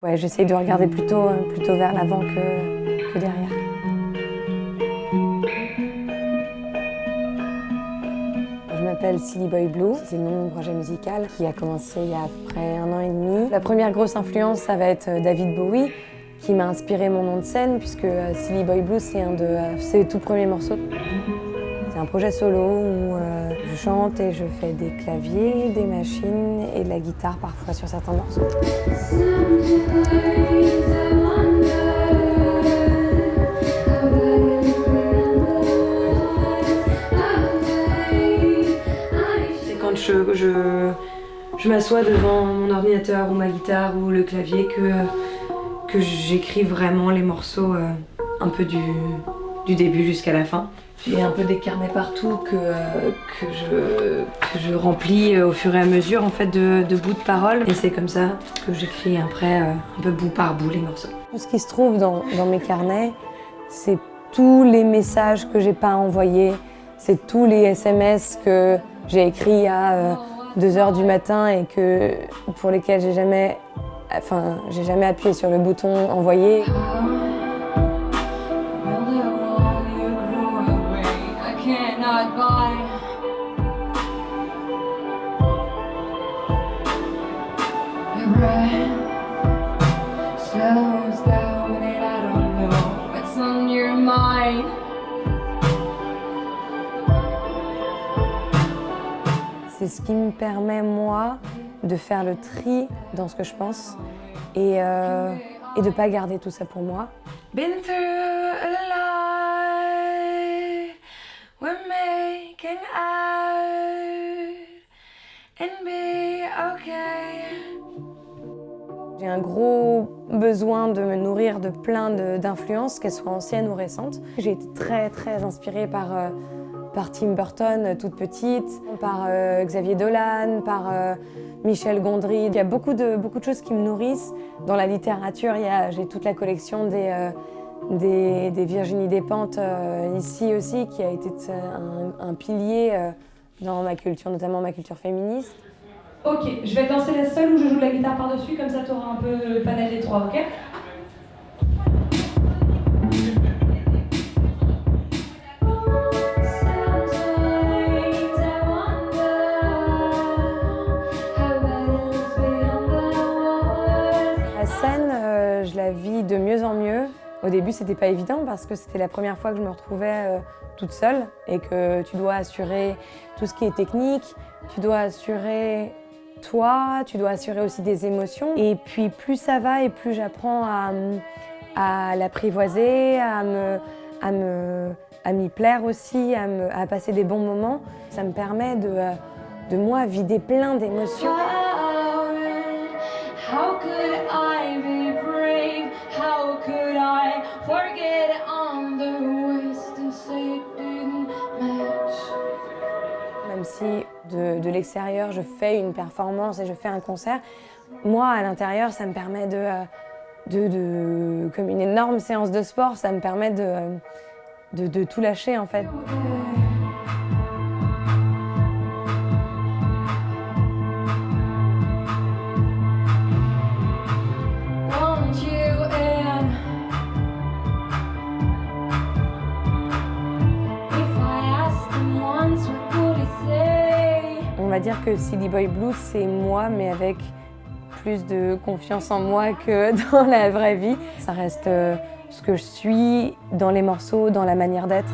Ouais, j'essaye de regarder plutôt vers l'avant que derrière. Je m'appelle Silly Boy Blue, c'est le nom de mon projet musical qui a commencé il y a à peu près 1 an et demi. La première grosse influence, ça va être David Bowie, qui m'a inspiré mon nom de scène, puisque Silly Boy Blue, c'est le tout premier morceau. C'est un projet solo où je chante et je fais des claviers, des machines et de la guitare parfois sur certains morceaux. C'est quand je m'assois devant mon ordinateur ou ma guitare ou le clavier que j'écris vraiment les morceaux un peu du début jusqu'à la fin. J'ai un peu des carnets partout que je remplis au fur et à mesure en fait de bouts de paroles. Et c'est comme ça que j'écris après un peu bout par bout les morceaux. Tout ce qui se trouve dans mes carnets, c'est tous les messages que j'ai pas envoyés, c'est tous les SMS que j'ai écrits à 2 h du matin et pour lesquels j'ai jamais appuyé sur le bouton envoyer. C'est ce qui me permet, moi, de faire le tri dans ce que je pense et de ne pas garder tout ça pour moi. Been through a lot, we're making out and be okay. J'ai un gros besoin de me nourrir de plein d'influences, qu'elles soient anciennes ou récentes. J'ai été très très inspirée par Tim Burton, toute petite, par Xavier Dolan, par Michel Gondry. Il y a beaucoup de choses qui me nourrissent. Dans la littérature, j'ai toute la collection des Virginie Despentes ici aussi, qui a été un pilier dans ma culture, notamment ma culture féministe. Ok, je vais te lancer la seule où je joue de la guitare par-dessus, comme ça tu auras un peu le panel des trois, ok? La scène, je la vis de mieux en mieux. Au début, c'était pas évident parce que c'était la première fois que je me retrouvais toute seule et que tu dois assurer tout ce qui est technique, tu dois assurer toi, tu dois assurer aussi des émotions. Et puis plus ça va et plus j'apprends à l'apprivoiser, à m'y plaire aussi, à passer des bons moments. Ça me permet de moi vider plein d'émotions. How could I be brave? How could I forget on the ways to say it didn't match? Même si de l'extérieur je fais une performance et je fais un concert, moi à l'intérieur ça me permet comme une énorme séance de sport, ça me permet de tout lâcher en fait. On va dire que Silly Boy Blue, c'est moi, mais avec plus de confiance en moi que dans la vraie vie. Ça reste ce que je suis dans les morceaux, dans la manière d'être.